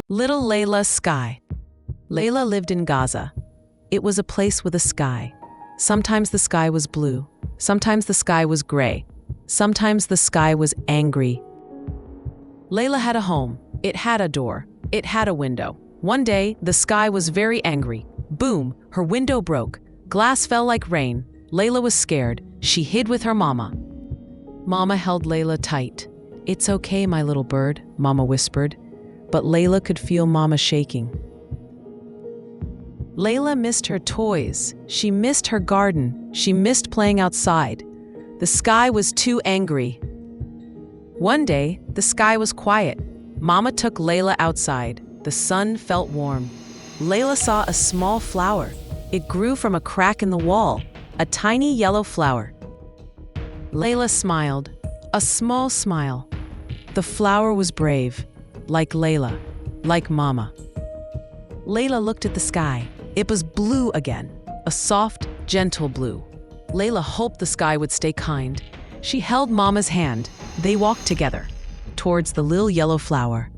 Little Layla's sky. Layla lived in Gaza. It was a place with a sky. Sometimes the sky was blue. Sometimes the sky was gray. Sometimes the sky was angry. Layla had a home. It had a door. It had a window. One day, the sky was very angry. Boom, her window broke. Glass fell like rain. Layla was scared. She hid with her mama. Mama held Layla tight. "It's okay, my little bird," Mama whispered. But Layla could feel Mama shaking. Layla missed her toys. She missed her garden. She missed playing outside. The sky was too angry. One day, the sky was quiet. Mama took Layla outside. The sun felt warm. Layla saw a small flower. It grew from a crack in the wall, a tiny yellow flower. Layla smiled, a small smile. The flower was brave, like Layla, like Mama. Layla looked at the sky. It was blue again, a soft, gentle blue. Layla hoped the sky would stay kind. She held Mama's hand. They walked together, towards the little yellow flower.